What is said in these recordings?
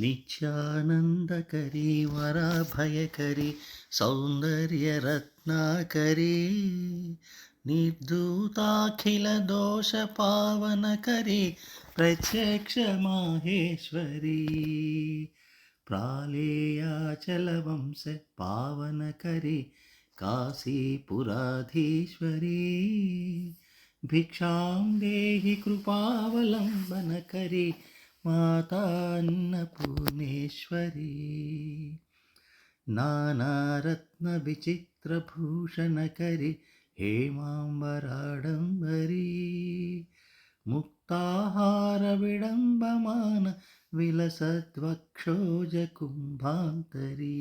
नित्यानन्दकरी वराभयकरी सौन्दर्यरत्नाकरी निर्धूताखिलदोषपावनकरी प्रत्यक्षमाहेश्वरी प्रालेयाचलवंश पावनकरी काशीपुराधीश्वरी भिक्षां देहि कृपावलम्बनकरी माता अन्नपूर्णेश्वरी नानारत्नविचित्रभूषणकरी हेमाम्बराडम्बरी मुक्ताहारविडम्बमान विलसद्वक्षोजकुम्भान्तरी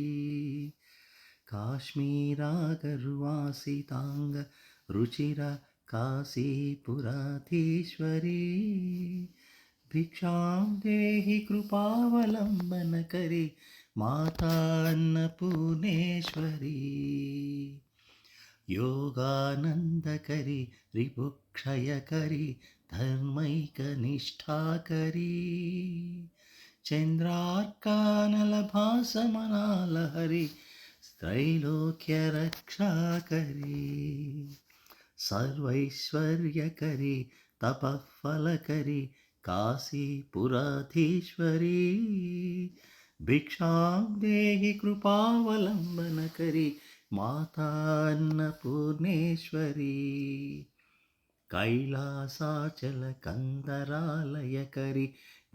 काश्मीरागर्वासिताङ्ग रुचिरा काशीपुराधीश्वरी भिक्षां देहि कृपावलम्बनकरी माता अन्नपूर्णेश्वरी योगानन्दकरी रिपुक्षयकरी धर्मैकनिष्ठाकरी चन्द्रार्कानलभासमनालहरी त्रैलोक्यरक्षाकरी सर्वैश्वर्यकरी तपःफलकरी काशीपुराधीश्वरी भिक्षां देहि कृपावलम्बनकरी माता अन्नपूर्णेश्वरी कैलासाचलकन्दरालयकरी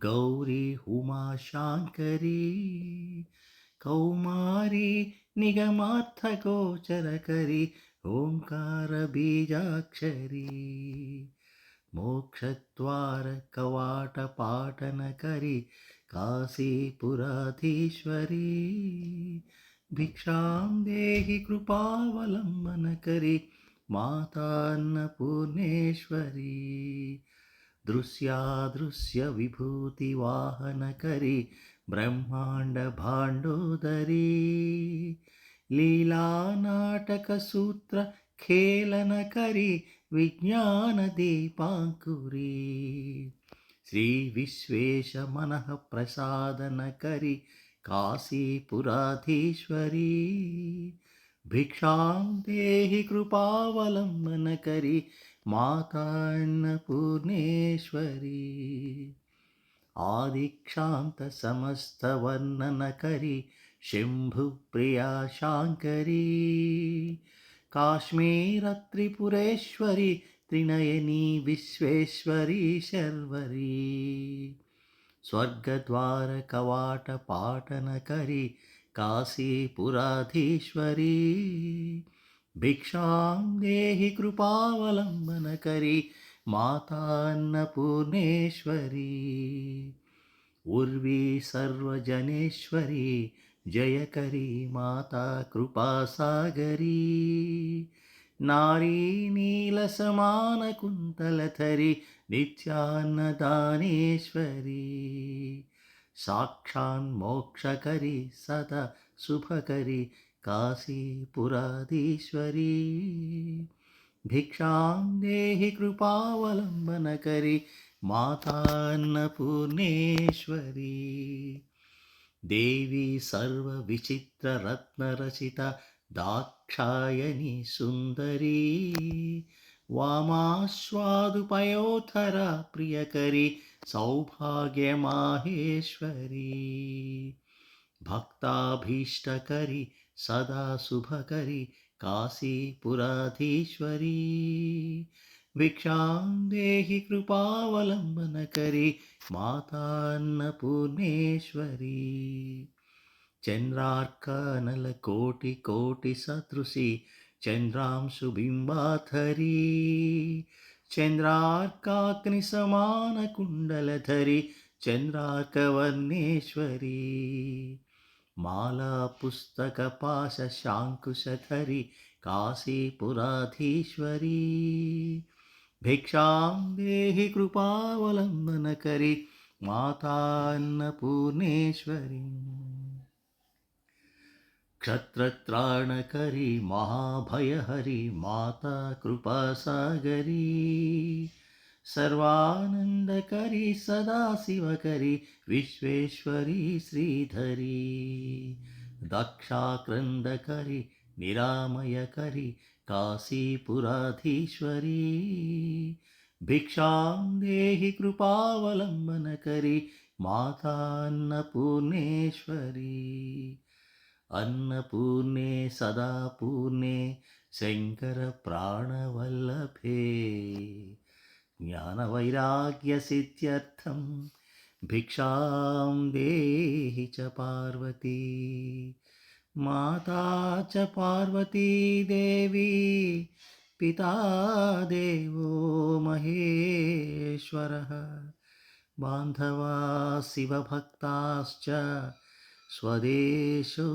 गौरी उमाशाङ्करी कौमारी निगमार्थगोचरकरी ओङ्कारबीजाक्षरी मोक्षद्वारकवाटपाटनकरी काशीपुराधीश्वरी भिक्षां देहि कृपावलम्बनकरी माता अन्नपूर्णेश्वरी दृश्यादृश्यविभूतिवाहनकरी ब्रह्माण्डभाण्डोदरी लीलानाटकसूत्रखेलनकरी विज्ञानदीपाङ्कुरी श्रीविश्वेशमनः प्रसादनकरी काशीपुराधीश्वरी भिक्षां देहि कृपावलम्बनकरी माता अन्नपूर्णेश्वरी आदिक्षान्तसमस्तवर्णनकरी शम्भुप्रिया शाङ्करी काश्मीरत्रिपुरेश्वरी त्रिनयनी विश्वेश्वरी शर्वरी स्वर्गद्वारकवाटपाटनकरी काशीपुराधीश्वरी भिक्षां देहि कृपावलम्बनकरी माता अन्नपूर्णेश्वरी उर्वी सर्वजनेश्वरी जयकरी माता कृपासागरी नारी नीलसमानकुन्तलधरी नित्यान्नदानेश्वरी साक्षान्मोक्षकरी सदा शुभकरी काशीपुराधीश्वरी भिक्षां देहि कृपावलम्बनकरी माता अन्नपूर्णेश्वरी देवी सर्वविचित्ररत्नरचिता दाक्षायणी सुन्दरी वामाश्वादुपयोधरा प्रियकरी सौभाग्यमाहेश्वरी भक्ताभीष्टकरी सदा शुभकरी काशीपुराधीश्वरी भिक्षां देहि कृपावलम्बनकरी माता अन्नपूर्णेश्वरी चन्द्रार्कानलकोटिकोटिसदृशी चन्द्रांशुबिम्बाधरी चन्द्रार्काग्निसमानकुण्डलधरी चन्द्रार्कवर्णेश्वरी मालापुस्तकपाशशाङ्कुशधरी काशीपुराधीश्वरी भिक्षां देहि कृपावलम्बनकरी माता अन्नपूर्णेश्वरी क्षत्रत्राणकरी महाभयहरी माता कृपासागरी सर्वानन्दकरी सदाशिवकरी विश्वेश्वरी श्रीधरी दक्षाक्रन्दकरी निरामयकरी काशीपुराधीश्वरी भिक्षां देहि कृपावलम्बनकरी मातान्नपूर्णेश्वरी अन्नपूर्णे सदा पूर्णे शङ्करप्राणवल्लभे ज्ञानवैराग्यसिद्ध्यर्थं भिक्षां देहि च पार्वती माता च पार्वती देवी पिता देवो महेश्वरः बान्धवा शिवभक्ताश्च स्वदेशो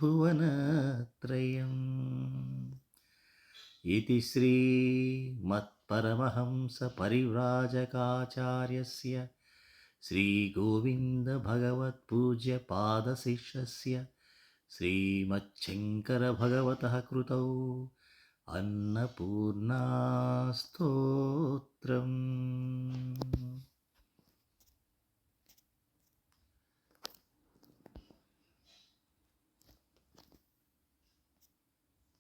भुवनत्रयम् इति श्रीमत्परमहंसपरिव्राजकाचार्यस्य श्रीगोविन्दभगवत्पूज्यपादशिष्यस्य श्रीमच्छङ्करभगवतः कृतौ अन्नपूर्णास्तोत्रम्।